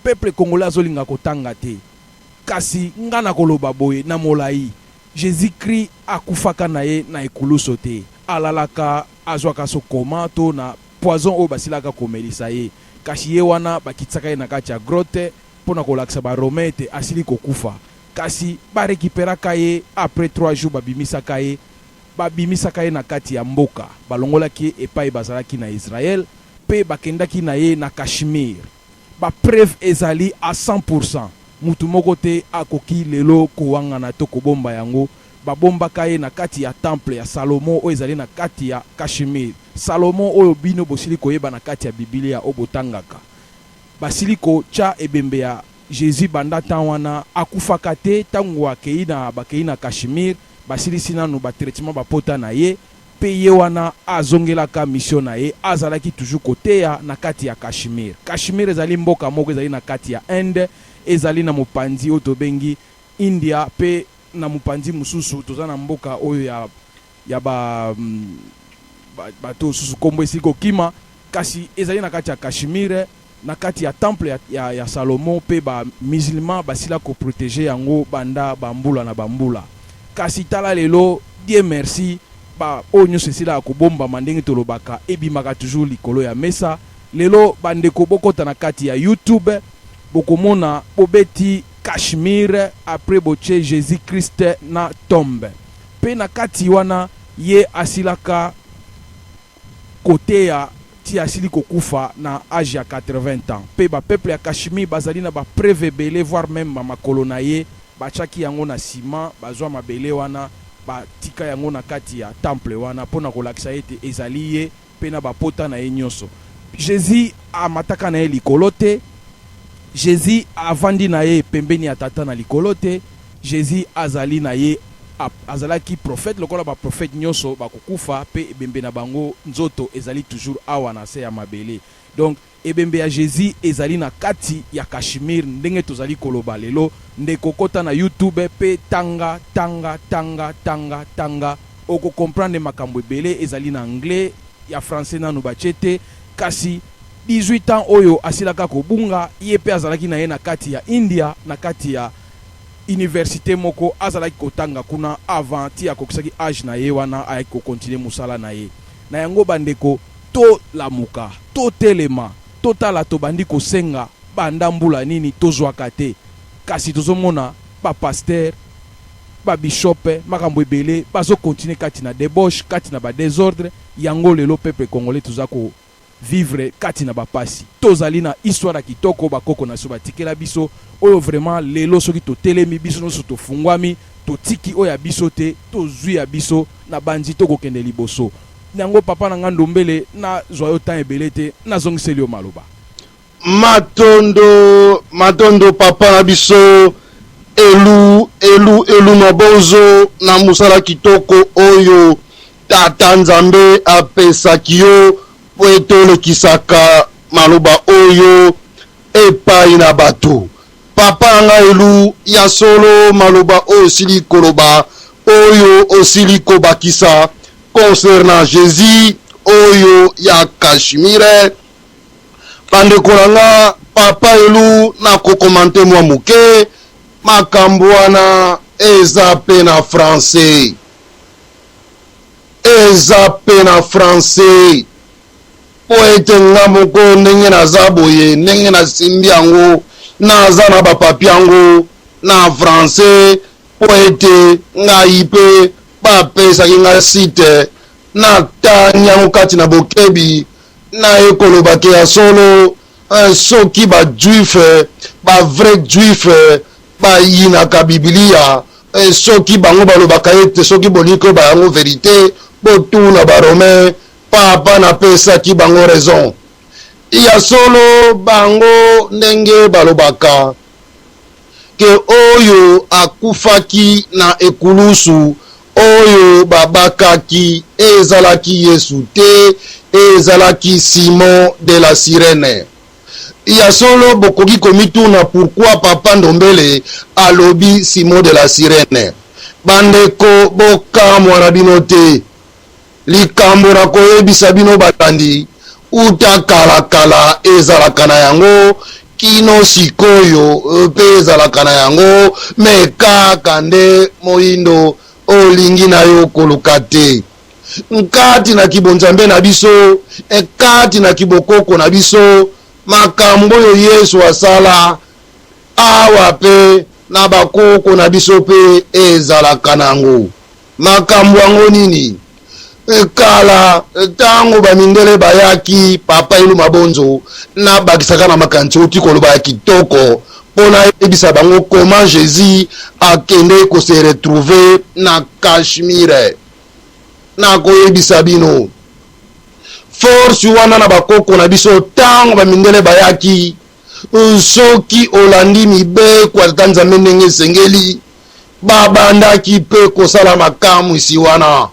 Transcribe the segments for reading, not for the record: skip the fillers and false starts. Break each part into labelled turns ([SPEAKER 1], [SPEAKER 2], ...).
[SPEAKER 1] peuple congolais azolinga kotanga te. Kasi ngana koloba boye na molai Jésus-Christ akufaka na ye na ekuluso te. Alalaka azwaka so koma to na poison o basilaka komelisa ye. Kasi ye wana bakitsaka ye na kati ya grotte pona kolakisa ba Romain te asili kokufa. Kasi ba récupéraka ye après 3 jours babimisaka ye na kati ya mboka. Balongolaki epai bazalaki na Israël pe bakendaki na ye na Kashmir. Ba preuve ezali à 100%. Mutu moko te akoki lelo kowangana to kobomba yango. Babombaka ye na kati ya temple ya Salomon o ezali na kati ya Kashmir. Salomon oyo bino bosili koyeba na kati ya Biblia obotangaka. Basili ko cha ebembe ya Jésus banda tanwana akufaka te tango akei na Kashmir. Basili sinanu ba traitement bapota na ye. Pe ye wana azongelaka mission na ye azalaki toujours koteya na kati ya Kashmir. Kashmir ezali mboka moko ezali na kati ya Inde, ezali na mopanzi oyo tobengi India pe na mopanzi mususu toza na mboka oyo ya bato susu kombo esili kokima. Kasi ezali na kati ya Kashmir na kati ya temple ya Salomon pe ba musulman basila ko protéger yango banda bambula na bambula. Kasi tala lelo Dieu merci ba onyo sesila akobomba mandenge tolobaka ebimaka toujours likolo ya mesa. Lelo bandeko bokota na kati ya YouTube bokomona bobeti Kashmir après boche Jésus-Christ na tombe. Pe na kati wana ye asilaka kote ya ti asili kokufa na âge ya 80 ans. Pe ba peuple ya Kashmir bazali na ba preuve belé voire même ba makolo na ye bachaki yango na ciment bazwa mabele wana batika yango na kati ya temple wana pona kolakisa ete ezali ye pe na bapota na ye nyonso. Jésus amataka na ye likolo te. Jésus avandi na ye pembeni ya tata na likolo te. Jésus azali na ye azalaki prophète lokola ba prophète nyonso bakokufa pe ebembe na bango nzoto ezali toujours awa na se ya mabele. Donc ebembe ya Jésus ezali na kati ya Kashmir ndenge tozali koloba lelo ndeko kota na YouTube pe tanga oko comprendre makambo ebele ezali na anglais ya français nanu bachete. Kasi 18 ans oyo asilaka kobunga ye pe azalaki na ye na kati ya India na kati ya université moko azalaki kotanga kuna avant ti akokisaki âge na ye wana ayaki kokontinue musala na ye. Na yango bandeko to lamuka to telema totala to bandi kosenga banda mbula nini tozwaka te. Kasi tozomona ba pasteur ba bishop makambo ebele bazo continue kati na débauche kati na ba désordre. Yango lelo peuple congolais tozako vivre kati na bapasi. Tozali na histoire kitoko bakoko na so batikela biso oyo vraiment lelo soki to telemi biso no so to fungwami to tiki oya biso te to zui ya biso na banzi to kokende liboso. Nango papa na ngando mbele na joyeux temps ebele te na zongiseli o maloba.
[SPEAKER 2] Matondo papa na biso elu mabozo na musala kitoko oyo tata Nzambe apesaki yo po etolekisaka maloba oyo epai na bato. Papa nga elu ya solo maloba oyo sili koloba oyo osili kobakisa concernant Jésus oyo ya Kashmir. Bandeko nanga papa elu na kokomante mwa muke makambo wana eza pe na français. Po ete nga moko ndenge naza boye ndenge nasimbi yango naza na bapapi yango na français po ete ngai pe bapesaki nga site na tani yango kati na bokebi na ekolobake ya solo soki bajuif bavrai juif bayinaka Biblia soki bango balobaka ete soki boliko bayango verité botuna baromain papa na pesaki bango raison. Ya solo bango ndenge balobaka ke oyo akufaki na ekulusu oyo babakaki ezalaki Yesu te ezalaki Simon de la Sirène. Ya solo bokoki komituna pourquoi papa Ndombele alobi Simon de la Sirène. Bandeko bokamwa na bino te likambo na koyebisa bino batandi uta kala ezalaka na yango kino sikoyo mpe ezalaka na yango me kaka nde moyindo olingi na yo koluka te. Nkati na kibonzambe na biso, ekati na kibokoko na biso, makambo oyo Yesu asala awa pe na bakoko na biso pe ezalaka nango. Makambo yango nini? Kala tango bamindele bayaki papa ilu mabonzo na bakisaka na makanti oti koloba ya kitoko pona ebisa bango comment Jésus akende ko se retrouver na Kashmir. Na koyebisa bino force wana na bakoko na biso tango bamindele bayaki soki olandi mibe kwa Tanzania ndenge esengeli babandaki pe kosala makamu isi wana.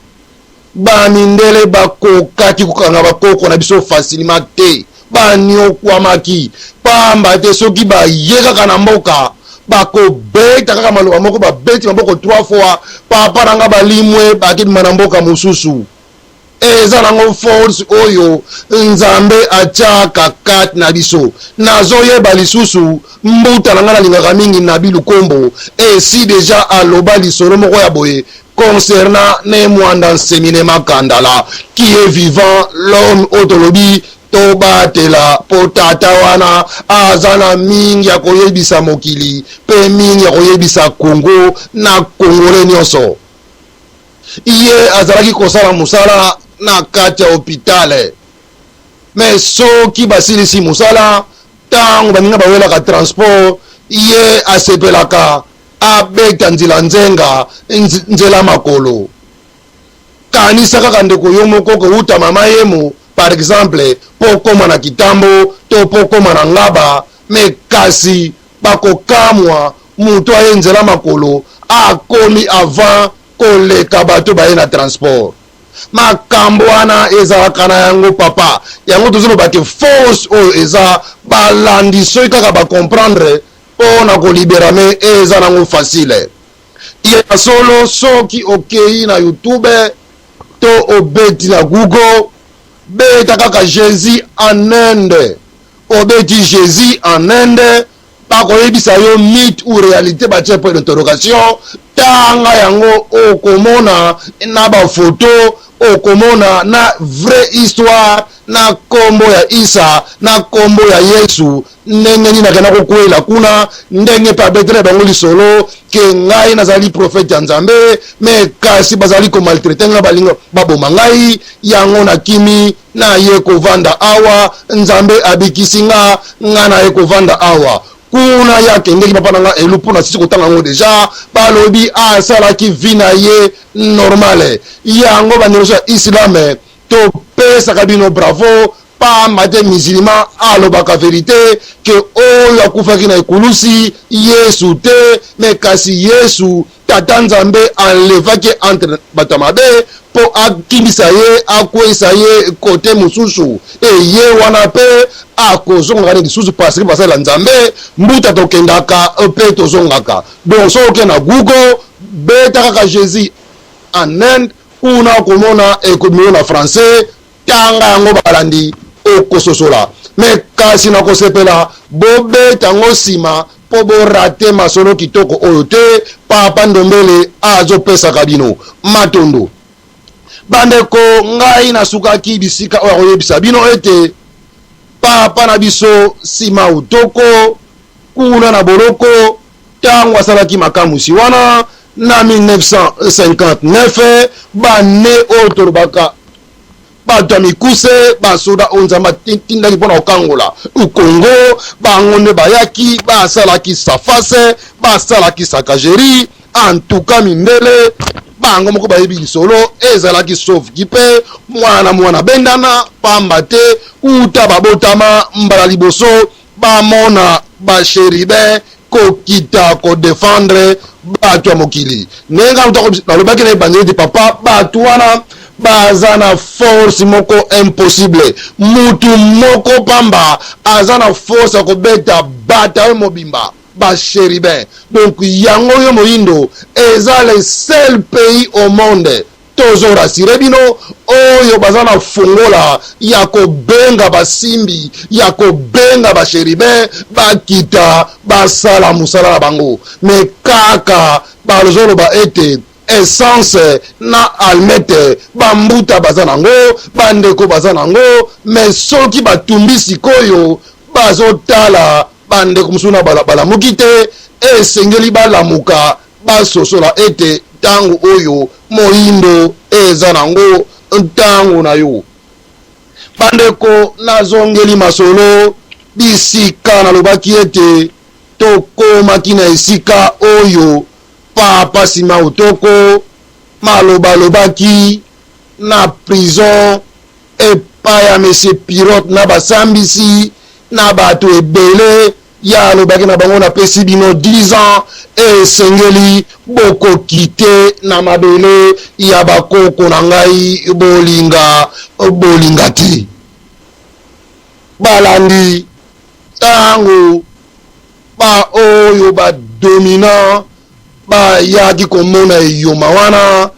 [SPEAKER 2] Bamindele bakokaki kokanga bakoko na biso facilement te, baniokwamaki pamba te soki bayekaka na mboka bakobeta kaka maloba moko babeti maboko 3 fois papa nanga balimwe bakidima na mboka mosusu. Eza nango force oyo Nzambe atiaka kati na biso. Nazoyeba lisusu mbuta nanga nalingaka mingi na bilukombo esi deja aloba lisolo moko ya boye concernant Nemwanda Nsemine Makandala qui est vivant, l'homme otolobi tobatela potata wana azana mingi ya koyebisa mokili pe mingi ya koyebisa Kongo na Kongole nyonso. Iye azalaki kosala musala na kati ya hopitale me soki basilisi musala tango baninga bawelaka transport iye asepelaka abeta nzela nzenga nzela makolo. Kanisa kaka ndeko yo moko kouta mama yemo par exemple pokoma na kitambo to pokoma na ngaba me kasi bakokamwa mutu aye nzela makolo akomi avant koleka bato baye na transport. Makambo wana ezalaka na yango papa yango tozoloba ke force oyo eza balandi soki kaka bakomprendre pona koliberame eza nango facile. Ye solo soki okei na YouTube to obeti na Google beta kaka Jésus en Inde, obeti Jésus en Inde bakoyebisa yo mythe ou réalité batie point d'interrogation tanga yango okomona na bafoto okomona na vraie histoire na kombo ya Isa na kombo ya Yesu ndenge nini nakenda kokwela kuna ndenge pa betre bango lisolo ke ngai nazali prophète ya Nzambe me kasi bazali ko maltraiter nga balingo baboma ngai yango na kimi na ye kovanda awa Nzambe abikisi nga na ye kovanda awa kuna yake ndeki papa nanga elupu na sisi kotanga ngo deja balobi asalaki vina ye normale yango baneroso islam to pesa kabino bravo pa mate musulman alobaka vérité ke oyo akufaki na ekulusi Yesu te me kasi Yesu tata Nzambe enlevaki entre bato mabe po akibisa ye akwesa ye kote mosusu ye wana pe akozongaka neti susu parce que basala Nzambe mbuta tokendaka pe tozongaka. Donc soki na Google beta kaka Jésus en Inde kuna komona ekomi na français tanga yango balandi okososola me kasi na kosepela bobeta ngo nsima po borate masolo kitoko oyo te papa Ndombele azopesaka bino matondo. Bandeko ngai nasukaki bisika oyo akoyebisa bino ete papa na biso nsima utoko kuna na boloko tango asalaki makamusi wana na 1959 bane oyo tolobaka bato ya mikuse basoda oyo Nzambe atindaki mpona kokangola Kongo bango nde bayaki basalaki safase basalaki sakageri en tout cas mindele bango moko bayebi lisolo ezalaki sauve pe mwana bendana pamba te uta babotama mbala liboso bamona basheribe kokita kodefendre bato ya mokili ndenge nalobaki na ebandeli te papa bato wana baza na force moko impossible mutu moko pamba aza na force ya kobeta bata yo mobimba basheribe. Donc yango yo moyindo eza le seul pays au monde tozo rasire bino oyo bazana fongola ya kobenga basimbi ya kobenga basheribe bakita basala musala na bango me kaka bazoloba ete essence na almete bambuta baza nango bandeko baza nango me soki batumbi sikoyo bazotala bandeko mosusu na balamuki te esengeli balamuka basosola ete ntango oyo moyindo eza nango ntango na yo bandeko nazongeli masolo bisika nalobaki ete tokomaki na esika oyo papa nsima otoko malobalobaki na prison epai ya monsieur pilote na basambisi na bato ebele ya alobaki na bango napesi bino 10 ans esengeli bokoki te na mabele ya bakoko na ngai bolinga te balandi ntango oyo badominant bayaki komona eyoma wana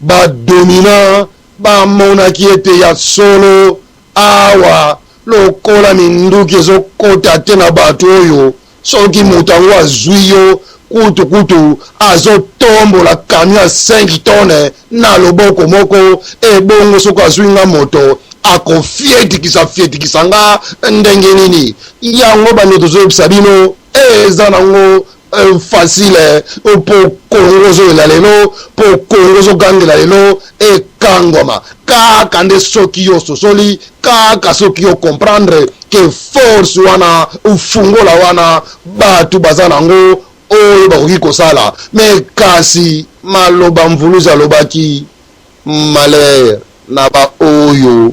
[SPEAKER 2] badominant bamonaki ete ya solo awa lokola minduki ezokota te na bato oyo soki moto yango azwi yo kutu azotombola kamio ya 5 tone na loboko moko ebongo soki azwi nga moto akofietikisa nga ndenge nini yango bando tozoyebisa bino eza nango facile po kongo ozoyela lelo po kongo ozogangela lelo ekangwama kaka nde soki yo sosoli kaka soki yo comprendre ke force wana ufungola wana bato baza nango oyo bakoki kosala me kasi maloba mvuluzi alobaki malheur na baoyo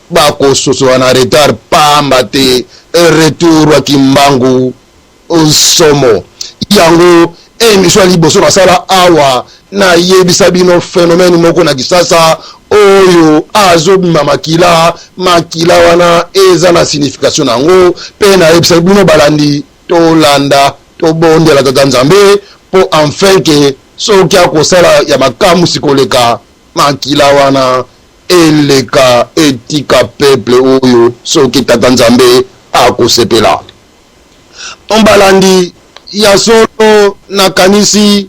[SPEAKER 2] bakososola na retard pamba te retour wa kimbangu osomo yango emission ya liboso nasala awa nayebisa bino phénomène moko na kisasa oyo azobima makila wana eza na signification nango mpe nayebisa bino balandi tolanda tobondela tata nzambe mpo enfin ke soki akosala ya makamusi koleka makila wana eleka etika peuple oyo soki tata nzambe akosepela ombalandi ya solo nakanisi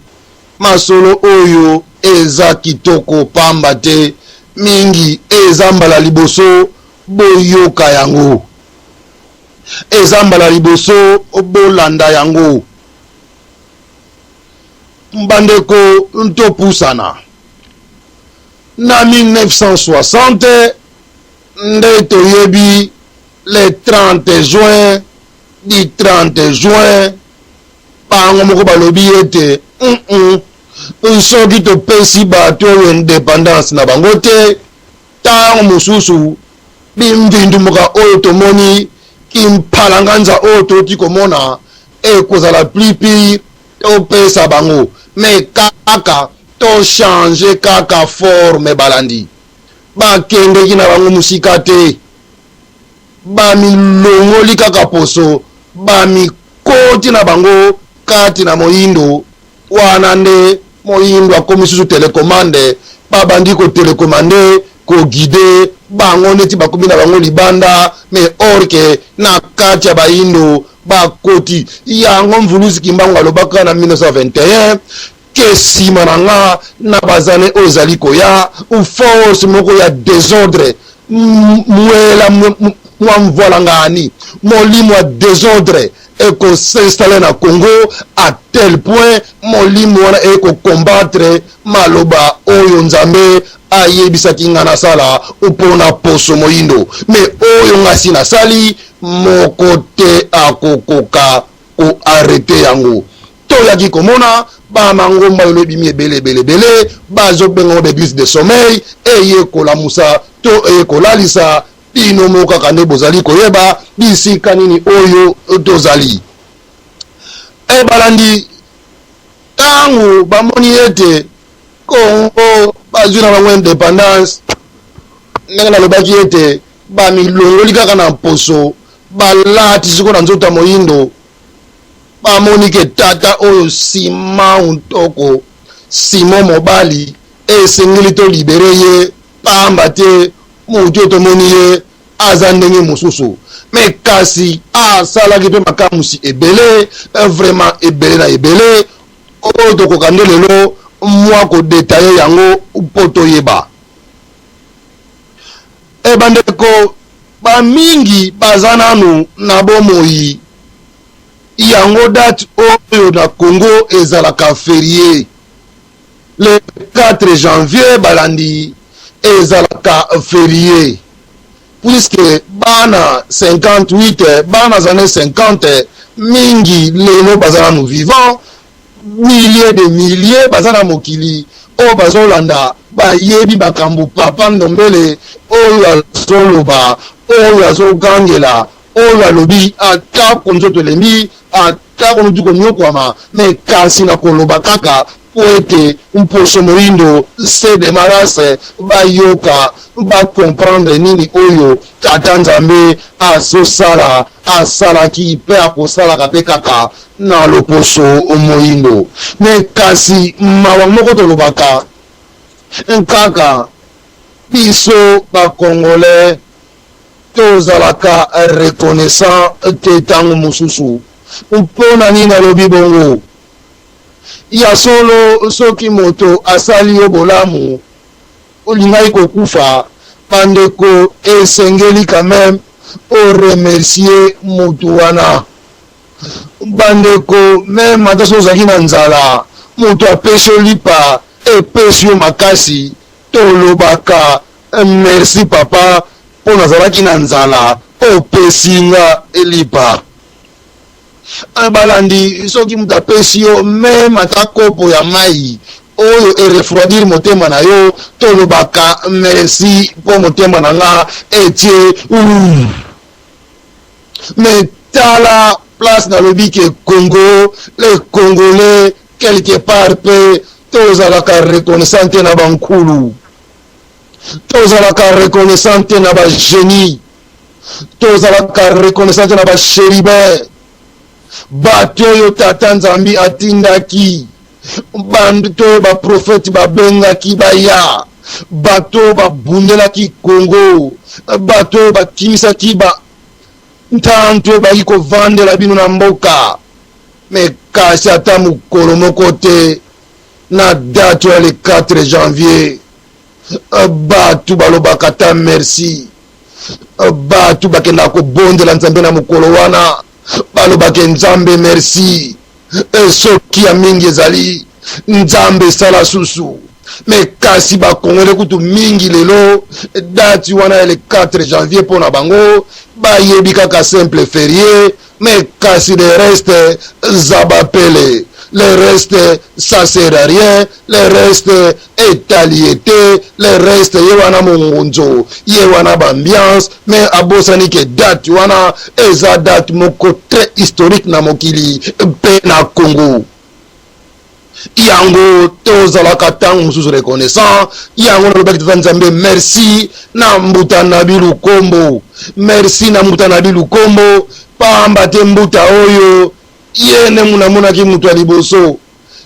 [SPEAKER 2] masolo oyo eza kitoko pamba te mingi eza mbala liboso boyoka yango eza mbala liboso bolanda yango mbandeko ntopusana na 1960 nde toyebi le 30 juin di 30 juin bango moko balobi ete soki topesi bato oyo independance na bango te ntango mosusu bimvindumuka oyo tomoni kimpalanganza oyo toti komona ekozala plus pire topesa bango me kaka tochange kaka forme balandi bakendeki na bango musika te bamilongoli kaka poso bamikoti na bango kati na moyindo wana nde moyindo akomi susu telekomande babandi kotelekomande kogide bango neti bakomi na bango libanda me orke na kati ya bayindo bakoti yango mvuluzi kimbango alobaka na 1921 ke nsima na nga na bazane oyo ezali koya force moko ya désordre mwela mwa mvola ngani molimo ya désordre s'installer na Congo à tel point molimo wana combattre maloba oyo nzambe ayebisaki nga na sala upona poso moyindo me oyo ngasi na sali moko te akokoka ko arrêter yango toyaki komona bamangomba oyo ebimi ebele bazobenga d'église de sommeil eyekolamusa to eyekolalisa bino moko kaka nde bozali koyeba bisika nini oyo tozali balandi ntango bamoni ete Congo bazwi na bango indépendance ndenge nalobaki ete bamilongoli kaka na poso balati siko na nzoto ya moyindo bamoni ke tata oyo Simon Ntoko Simon mobali esengeli tolibere ye pamba te moto tomoni ye aza ndenge mosusu me kasi asalaki mpe makamwisi ebele vraiment ebele na ebele oyo tokoka nde lelo mwa kodetaye yango mpo toyeba. Bandeko bamingi baza nanu na bomoi yango date oyo na Congo ezalaka férié le 4 janvier balandi ezalaka férié puisque bana 58 bana zane 50 mingi lelo baza nanu vivant milliers de milliers baza na mokili oyo bazolanda bayebi bakambo papa Ndombele oyo azoloba oyo azogangela oyo alobi ata konzoto elembi ata konuti konyokwama me kasi na koloba kaka po ete mposo moyindo se demarase bayoka bakomprendre nini oyo tata Nzambe azosala asalaki mpe akosalaka mpe kaka na loposo moyindo. Me kasi mawa moko tolobaka kaka biso bakongolais tozalaka reconnaissant te ntango mosusu mpona nini nalobi bongo ya solo soki moto asali yo bolamu olingai kokufa bandeko esengeli quand même oremercier motu wana bandeko meme ata so ozalaki na nzala moto apesi yo lipa epesi yo makasi tolobaka merci papa mpo nazalaki na nzala opesi nga elipa. Balandi soki moto apesi yo meme ata kopo ya mai oyo erefroidir motema na yo tolobaka merci mpo motema na nga etie me tala place nalobi ke Congo les Congolais quelque part pe tozalaka reconnaissante na bankulu tozalaka reconnaissante na bagénie tozalaka reconnaissante na basheribe bato oyo tata Nzambi atindaki bato oyo baprofete babengaki baya bato oyo babundelaki Congo bato oyo bakimisaki ntanto oyo baki kovandela bino na mboka me kasi ata mokolo moko te na date ya le 4 janvier bato balobaka ta merci bato bakenda kobondela Nzambe na mokolo wana balobaka Nzambe merci soki ya mingi ezali Nzambe sala susu me kasi bakongole kutu mingi lelo date wana ya le 4 janvier mpona bango bayebi kaka simple férié mais kasi le reste zabapele le reste ça sert à rien le reste étaliété le reste ye wana mongonzo ye wana bambiance mais abosani ke date wana eza date moko très historique na mokili mpe na Congo yango tozalaka ntango mosusu reconnaissant yango nalobaki tata Nzambe merci na mbuta na bilukombo merci na mbuta na bilukombo pamba te mbuta oyo ye ne munamonaki mutu ya liboso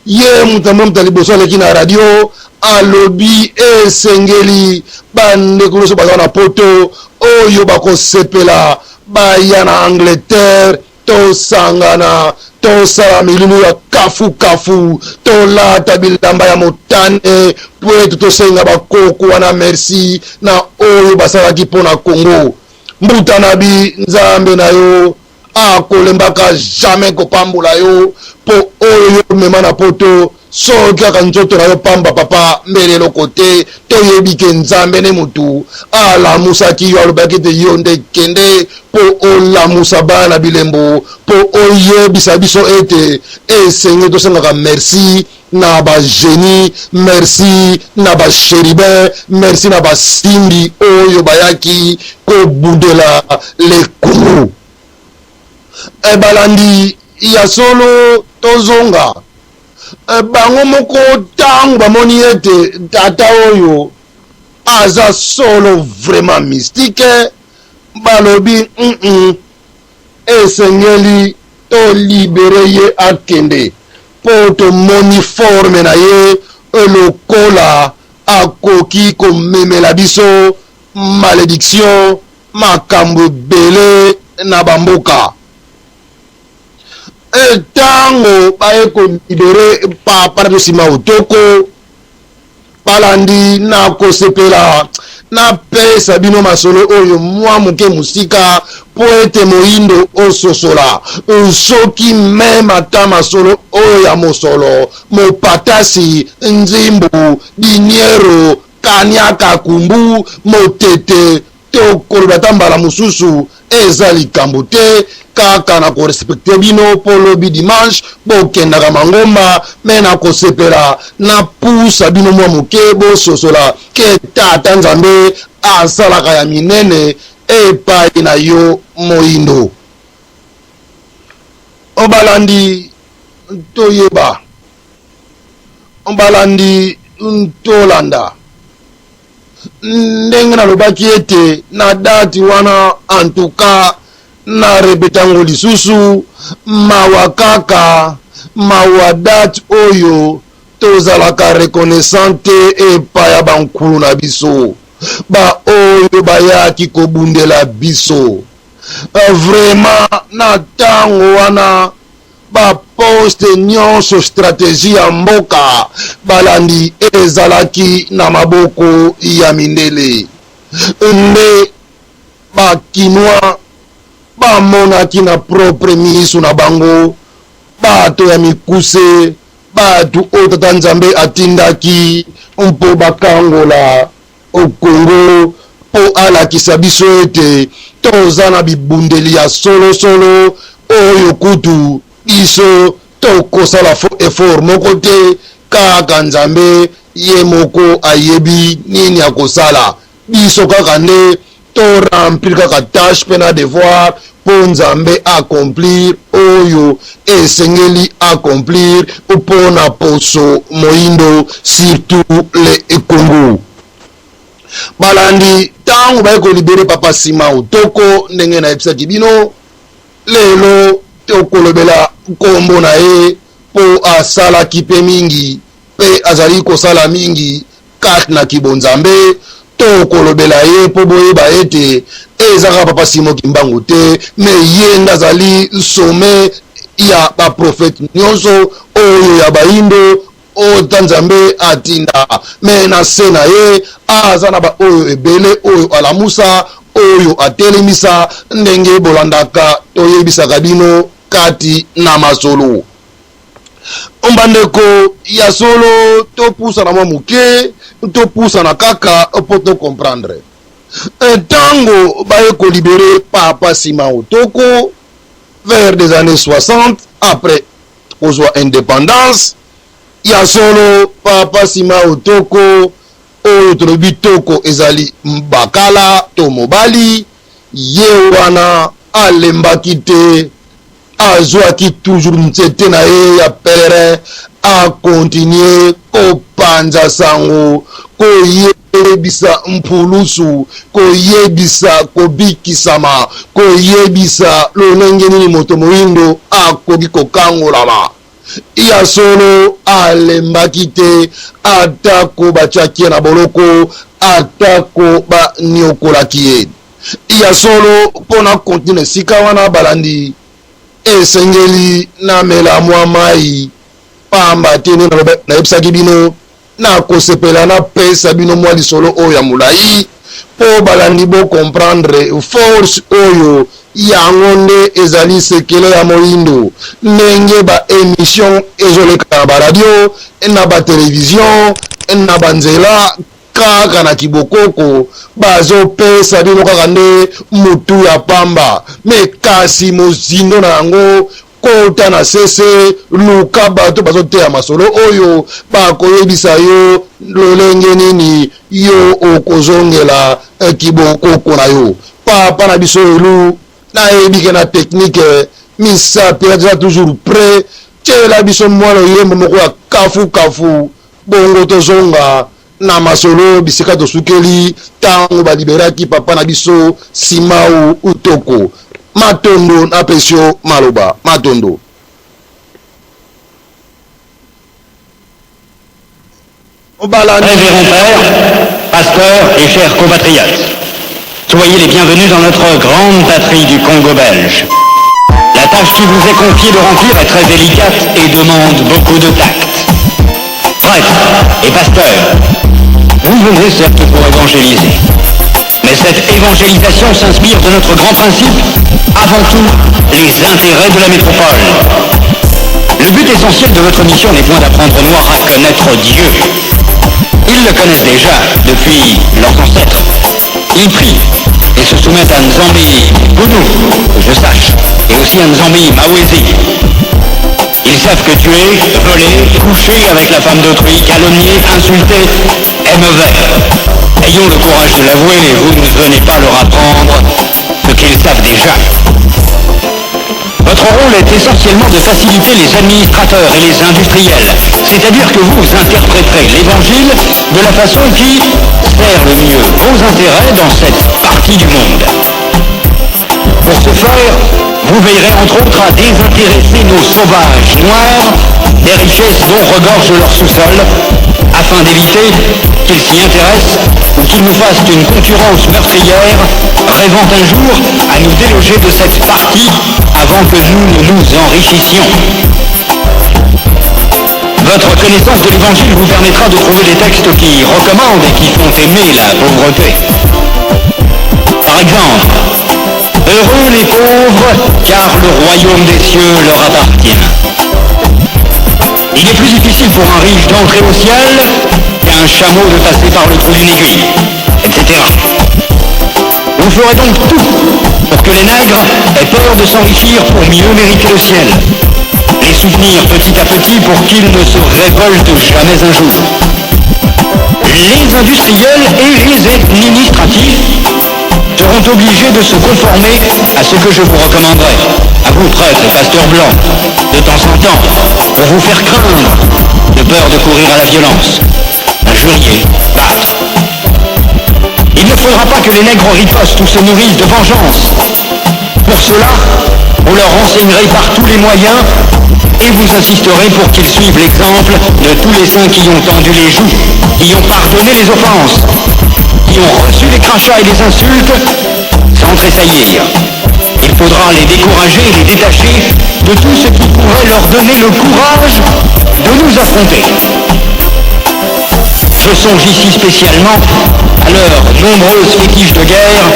[SPEAKER 2] ye mutu ya liboso aleki na radio alobi esengeli bandeko nyonso baza na poto oyo bakosepela baya na Angleterre tosangana tosala milulu ya kafu tolata bilamba ya motane po ete tosenga bakoko wana merci na oyo basalaki mpona Congo mbuta na bi Nzambe na yo akolembaka jamais kopambola yo po oyo yo mema na poto soki aka nzoto na yo pamba papa mbele eloko te toyebi ke Nzambe ne mutu alamusaki yo alobaki te yo nde kende po olamusa bana na bilembo po oyebisa biso ete esenge tosengaka merci na bagénie merci na basheribe merci na basimbi oyo bayaki kobundela lekulu balandi ya solo tozonga bango moko ntango bamoni ete tata oyo aza solo vraiment mystique balobi esengeli tolibere ye akende po tomoni forme na ye lokola akoki komemela biso malédiction makambo ebele na bamboka. Ntango baye kolibere papa na nsima otoko balandi na kosepela napesa bino masolo oyo mwa moke mosika po ete moyindo ososola soki meme ata masolo oyo ya mosolo mopatasi nzimbu diniero kaniaka kumbu motete tokoloba ta mbala mosusu eza likambo te kaka na korespekte bino po lobi dimanche bokendaka mangomba me na kosepela na pusa bino mwa moke bososola ke tata nzambe asalaka ya minene epai na yo moyindo. Obalandi toyeba, obalandi tolanda ndenge nalobaki ete na dati wana antuka na rebetango lisusu mawa kaka mawa date oyo tozalaka reconnaissante epai ya bankulu na biso ba oyo bayaki kobundela biso vraiment na ntango wana baposte nyonso stratégie ya mboka balandi ezalaki na maboko ya mindele nde bakinois bamonaki na propre miso na bango bato ya mikuse bato oyo tata nzambe atindaki mpo bakangola okongo mpo alakisa biso ete toza na bibundeli ya solosolo oyo kutu biso tokosala effort moko te kaka nzambe ye moko ayebi nini akosala biso kaka nde toremplir kaka tâche mpe na devoir mpo nzambe accomplir oyo esengeli accomplir mpo na poso moyindo surtout le ekongo. Balandi ntango baye kolibere papa nsima otoko ndenge nayebisaki bino lelo tokolobela nkombo na ye mpo asalaki mpe mingi mpe azali kosala mingi kati na kibonzambe tokolobela ye mpo boyeba ete ezaka papa Simon Kimbangu te me ye nde azali some ya baprofete nyonso oyo ya baindo oyo ta nzambe atinda me na se na ye aza na baoyo ebele oyo alamusa oyo atelemisa ndenge bolandaka toyebisaka bino kati na masolo. Ombandeko ya solo topusa na mwa moke topusa na kaka po to comprendre ntango baye kolibere papa nsima otoko vers des années 60 après kozwa indépendance ya solo papa nsima otoko oyo tolobi toko ezali bakala to mobali ye wana alembaki te azwaki toujours nzete na ye ya pelerin akontinue kopanza sango koyebisa mpulusu koyebisa kobikisama koyebisa lolenge nini moto moyindo akoki kokangolama ya solo alembaki te atako batiaki ye na boloko atako baniokolaki ye ya solo mpona kontinue esika wana balandi esengeli namela mwa mai pamba te nde nayebisaki bino na kosepela napesa bino mwa lisolo oyo ya molai mpo balandi bocomprendre force oyo yango nde ezali sekele ya moyindo ndenge baémission ezoleka na baradio na batelevizio na banzela kaka na kibokoko bazopesa bino kaka nde mutu ya pamba me kasi mozindo na yango kota na sese luka bato bazoteya masolo oyo bakoyebisa yo lolenge nini yo okozongela kibokoko na yo papa na biso elu nayebike na teknike misapi eza toujours prêt tiela biso mwana yembo moko ya kafu bongo tozonga na masolo bisika tosukeli ntango baliberaki papa na biso Simao Utoko. Matondo na pesio maloba matondo.
[SPEAKER 3] Révérend Père, pasteur et chers compatriotes, soyez les bienvenus dans notre grande patrie du Congo belge. La tâche qui vous est confiée de remplir est très délicate et demande beaucoup de tact. Prêtres et pasteurs, vous venez certes pour évangéliser. Mais cette évangélisation s'inspire de notre grand principe, avant tout, les intérêts de la métropole. Le but essentiel de votre mission n'est point d'apprendre aux Noirs à connaître Dieu. Ils le connaissent déjà depuis leurs ancêtres. Ils prient et se soumettent à Nzambi Bounou, que je sache, et aussi à Nzambi Mawezi. Ils savent que tuer, voler, coucher avec la femme d'autrui, calomnier, insulter est mauvais. Ayons le courage de l'avouer et vous ne venez pas leur apprendre ce qu'ils savent déjà. Votre rôle est essentiellement de faciliter les administrateurs et les industriels, c'est-à-dire que vous interpréterez l'évangile de la façon qui sert le mieux vos intérêts dans cette partie du monde. Pour ce faire, vous veillerez entre autres à désintéresser nos sauvages noirs des richesses dont regorge leur sous-sol, afin d'éviter qu'ils s'y intéressent ou qu'ils nous fassent une concurrence meurtrière, rêvant un jour à nous déloger de cette partie avant que nous ne nous enrichissions. Votre connaissance de l'Évangile vous permettra de trouver des textes qui recommandent et qui font aimer la pauvreté. Par exemple, heureux les pauvres, car le royaume des cieux leur appartient. Il est plus difficile pour un riche d'entrer au ciel qu'un chameau de passer par le trou d'une aiguille, etc. Vous ferez donc tout pour que les nègres aient peur de s'enrichir pour mieux mériter le ciel. Les soutenir petit à petit pour qu'ils ne se révoltent jamais un jour. Les industriels et les administratifs seront obligés de se conformer à ce que je vous recommanderai, à vous prêtres et pasteurs blancs, de temps en temps, pour vous faire craindre, de peur de courir à la violence, injurier, battre. Il ne faudra pas que les nègres ripostent ou se nourrissent de vengeance. Pour cela, vous leur enseignerez par tous les moyens et vous insisterez pour qu'ils suivent l'exemple de tous les saints qui ont tendu les joues, qui ont pardonné les offenses, qui ont reçu les crachats et les insultes sans tressaillir. Il faudra les décourager et les détacher de tout ce qui pourrait leur donner le courage de nous affronter. Je songe ici spécialement à leurs nombreuses fétiches de guerre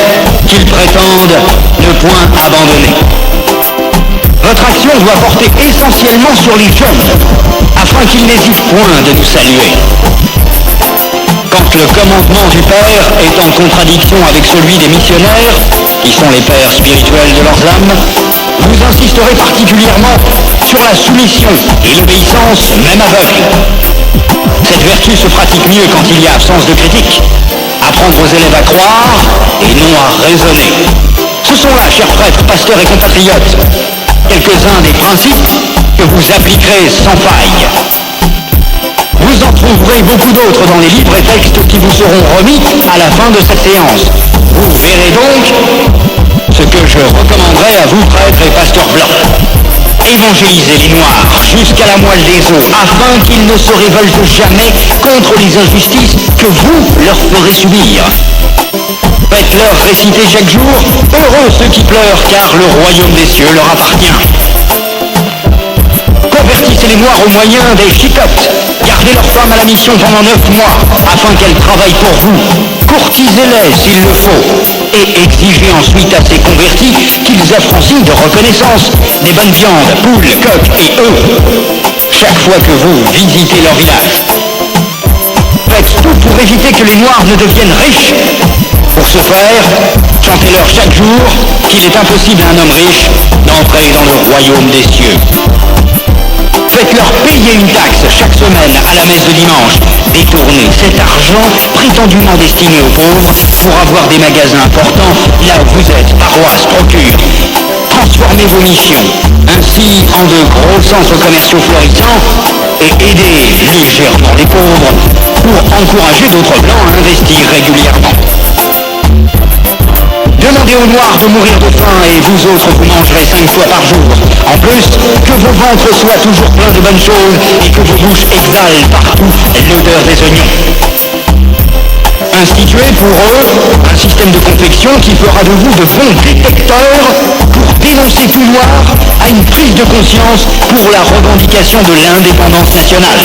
[SPEAKER 3] qu'ils prétendent ne point abandonner. Votre action doit porter essentiellement sur les jeunes, afin qu'ils n'hésitent point de nous saluer. Quand le commandement du Père est en contradiction avec celui des missionnaires, qui sont les pères spirituels de leurs âmes, vous insisterez particulièrement sur la soumission et l'obéissance, même aveugle. Cette vertu se pratique mieux quand il y a absence de critique. Apprendre aux élèves à croire et non à raisonner. Ce sont là, chers prêtres, pasteurs et compatriotes, quelques-uns des principes que vous appliquerez sans faille. Vous en trouverez beaucoup d'autres dans les livres et textes qui vous seront remis à la fin de cette séance. Vous verrez donc ce que je recommanderais à vous, prêtres et pasteurs blancs. Évangélisez les Noirs jusqu'à la moelle des os, afin qu'ils ne se révoltent jamais contre les injustices que vous leur ferez subir. Faites-leur réciter chaque jour « Heureux ceux qui pleurent, car le royaume des cieux leur appartient ». Convertissez les Noirs au moyen des chicottes. Gardez leurs femmes à la mission pendant 9 mois, afin qu'elles travaillent pour vous. Courtisez-les s'il le faut, et exigez ensuite à ces convertis qu'ils offrent en signe de reconnaissance des bonnes viandes, poules, coqs et œufs, chaque fois que vous visitez leur village. Faites tout pour éviter que les Noirs ne deviennent riches. Pour ce faire, chantez-leur chaque jour qu'il est impossible à un homme riche d'entrer dans le royaume des cieux. Faites-leur payer une taxe chaque semaine à la messe de dimanche. Détournez cet argent prétendument destiné aux pauvres pour avoir des magasins importants là où vous êtes, paroisse, procure. Transformez vos missions ainsi en de gros centres commerciaux florissants et aidez légèrement les pauvres pour encourager d'autres blancs à investir régulièrement. Demandez demandez aux Noirs de mourir de faim et vous autres vous mangerez 5 fois par jour. En plus, que vos ventres soient toujours pleins de bonnes choses et que vos bouches exhalent partout l'odeur des oignons. Instituer pour eux un système de confection qui fera de vous de bons détecteurs pour dénoncer tout noir à une prise de conscience pour la revendication de l'indépendance nationale.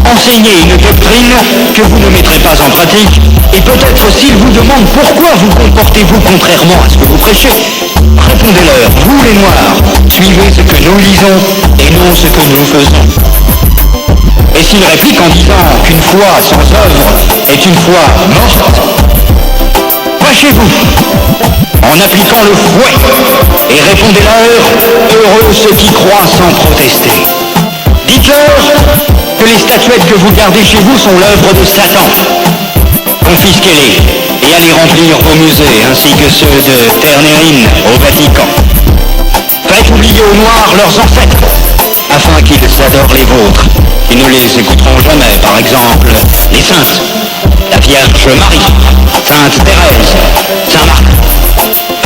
[SPEAKER 3] Enseignez une doctrine que vous ne mettrez pas en pratique et peut-être s'ils vous demandent pourquoi vous comportez-vous contrairement à ce que vous prêchez, répondez-leur, vous les Noirs, suivez ce que nous lisons et non ce que nous faisons. Et s'ils répliquent en disant qu'une foi sans œuvre est une foi morte, fâchez-vous en appliquant le fouet et répondez-leur, heureux ceux qui croient sans protester. Dites-leur que les statuettes que vous gardez chez vous sont l'œuvre de Satan. Confisquez-les et allez remplir vos musées ainsi que ceux de Ternerine au Vatican. Faites oublier aux Noirs leurs ancêtres afin qu'ils adorent les vôtres. Ils ne les écouteront jamais, par exemple, les saintes, la Vierge Marie, Sainte Thérèse, Saint Marc.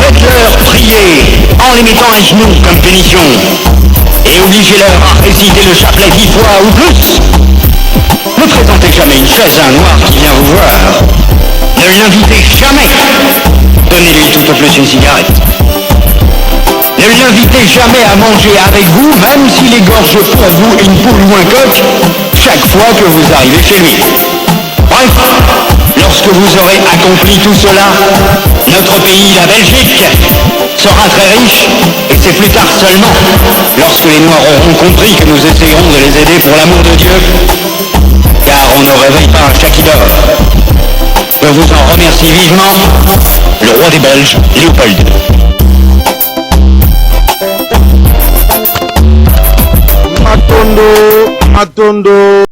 [SPEAKER 3] Faites-leur prier en les mettant à genoux comme punition et obligez-leur à réciter le chapelet 10 fois ou plus. Ne présentez jamais une chaise à un Noir qui vient vous voir. Ne l'invitez jamais. Donnez-lui tout au plus une cigarette. Ne l'invitez jamais à manger avec vous, même s'il égorge pour vous une poule ou un coq, chaque fois que vous arrivez chez lui. Bref, lorsque vous aurez accompli tout cela, notre pays, la Belgique, sera très riche, et c'est plus tard seulement, lorsque les Noirs auront compris que nous essayerons de les aider pour l'amour de Dieu, car on ne réveille pas un chat qui dort. Je vous en remercie vivement, le roi des Belges, Léopold.
[SPEAKER 2] Matondo.